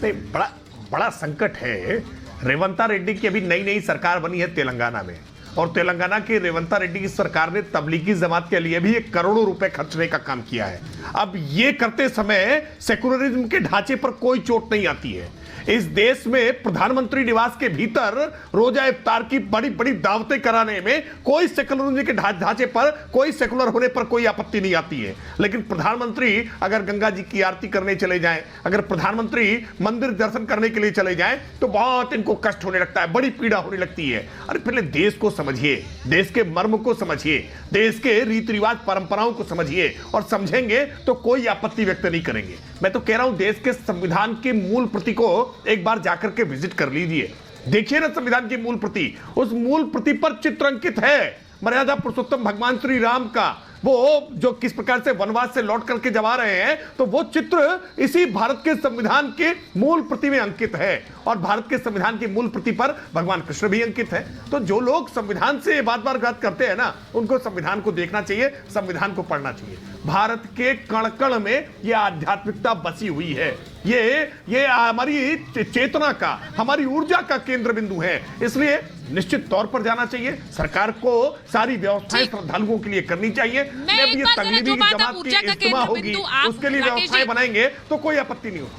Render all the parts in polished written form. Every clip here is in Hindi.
नहीं, बड़ा बड़ा संकट है। रेवंता रेड्डी की अभी नई नई सरकार बनी है तेलंगाना में, और तेलंगाना की रेवंता रेड्डी की सरकार ने तबलीगी जमात के लिए भी 1 करोड़ रुपए खर्चने का काम किया है। अब ये करते समय सेकुलरिज्म के ढांचे पर कोई चोट नहीं आती है। इस देश में प्रधानमंत्री निवास के भीतर रोजा इफ्तार की बड़ी बड़ी दावतें कराने में कोई सेकुलरिज्म के ढांचे पर, कोई सेकुलर होने पर कोई आपत्ति नहीं आती है। लेकिन प्रधानमंत्री अगर गंगा जी की आरती करने चले जाएं, अगर प्रधानमंत्री मंदिर दर्शन करने के लिए चले जाएं, तो बहुत इनको कष्ट होने लगता है, बड़ी पीड़ा होने लगती है। अरे पहले देश को समझिए, देश के मर्म को समझिए, देश के रीति रिवाज परंपराओं को समझिए, और समझेंगे तो कोई आपत्ति व्यक्त नहीं करेंगे। मैं तो कह रहा हूं देश के संविधान की मूल प्रति को एक बार जाकर के विजिट कर लीजिए, देखिए ना संविधान की मूल प्रति। उस मूल प्रति पर चित्र अंकित है मर्यादा पुरुषोत्तम भगवान श्री राम का, वो जो किस प्रकार से वनवास से लौट करके जब आ रहे हैं, तो वो चित्र इसी भारत के संविधान के मूल प्रति में अंकित है, और भारत के संविधान की मूल प्रति पर भगवान कृष्ण भी अंकित है। तो जो लोग संविधान से बार बात करते हैं ना, उनको संविधान को देखना चाहिए, संविधान को पढ़ना चाहिए। भारत के कण कण में यह आध्यात्मिकता बसी हुई है, ये हमारी चेतना का, हमारी ऊर्जा का केंद्र बिंदु है। इसलिए निश्चित तौर पर जाना चाहिए। सरकार को सारी व्यवस्थाएं श्रद्धालुओं के लिए करनी चाहिए। जब ये तबलीगी जमात की इज्तिमा होगी, उसके लिए व्यवस्थाएं बनाएंगे तो कोई आपत्ति नहीं होगी।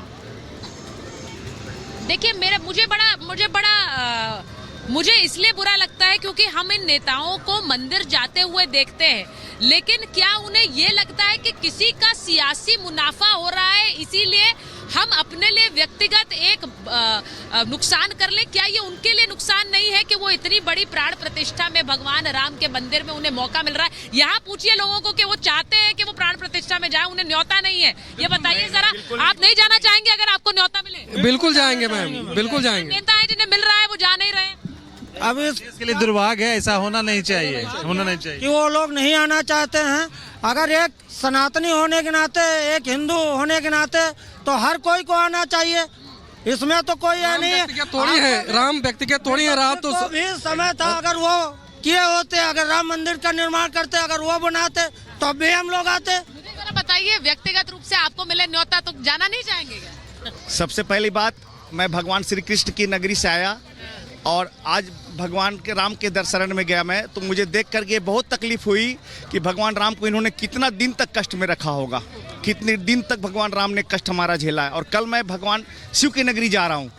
देखिए मुझे इसलिए बुरा लगता है क्योंकि हम इन नेताओं को मंदिर जाते हुए देखते हैं, लेकिन क्या उन्हें ये लगता है कि किसी का सियासी मुनाफा हो रहा है, इसीलिए हम अपने लिए व्यक्तिगत एक नुकसान कर लें? क्या ये उनके लिए नुकसान नहीं है कि वो इतनी बड़ी प्राण प्रतिष्ठा में भगवान राम के मंदिर में उन्हें मौका मिल रहा है? यहाँ पूछिए लोगों को कि वो चाहते हैं कि वो प्राण प्रतिष्ठा में जाए, उन्हें न्योता नहीं है। ये बताइए जरा, आप नहीं जाना चाहेंगे अगर आपको न्योता मिले? बिल्कुल जाएंगे मैम, बिल्कुल जाएंगे। नेता है जिन्हें मिल रहा है वो जा नहीं रहे। अब इसके लिए दुर्भाग्य है, ऐसा होना नहीं चाहिए कि वो लोग नहीं आना चाहते हैं। अगर एक सनातनी होने के नाते, एक हिंदू होने के नाते, तो हर कोई को आना चाहिए। इसमें तो कोई नहीं है, थोड़ी है राम व्यक्तिगत थोड़ी है। राम तो भी समय था, अगर वो किए होते, अगर राम मंदिर का निर्माण करते, अगर वो बनाते, तो भी हम लोग आते। मुझे जरा बताइए, व्यक्तिगत रूप से आपको मिले न्योता तो जाना नहीं चाहेंगे क्या? सबसे पहली बात, मैं भगवान श्री कृष्ण की नगरी से आया और आज भगवान के राम के दर्शन में गया मैं, तो मुझे देख करके बहुत तकलीफ हुई कि भगवान राम को इन्होंने कितना दिन तक कष्ट में रखा होगा, कितने दिन तक भगवान राम ने कष्ट हमारा झेला है। और कल मैं भगवान शिव की नगरी जा रहा हूँ,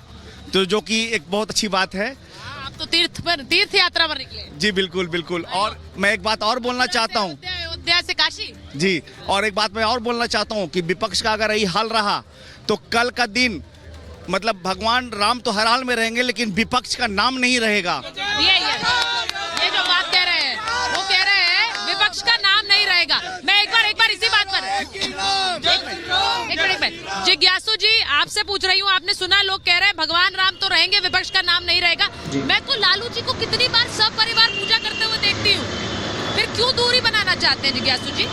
तो जो कि एक बहुत अच्छी बात है। आप तो तीर्थ यात्रा पर निकले। जी बिल्कुल बिल्कुल। और मैं एक बात और बोलना चाहता हूँ, अयोध्या से काशी जी, और एक बात मैं और बोलना चाहता हूँ कि विपक्ष का अगर यही हाल रहा तो कल का दिन मतलब भगवान राम तो हर हाल में रहेंगे, लेकिन विपक्ष का नाम नहीं रहेगा। ये जो बात कह रहे हैं, वो कह रहे हैं विपक्ष का नाम नहीं रहेगा। मैं एक बार इसी बात पर एक मिनट जिज्ञासु जी आपसे पूछ रही हूँ। आपने सुना लोग कह रहे हैं भगवान राम तो रहेंगे, विपक्ष का नाम नहीं रहेगा। मैं तो लालू जी को कितनी बार सब परिवार पूजा करते हुए देखती हूँ, फिर क्यों दूरी बनाना चाहते हैं जिज्ञासु जी?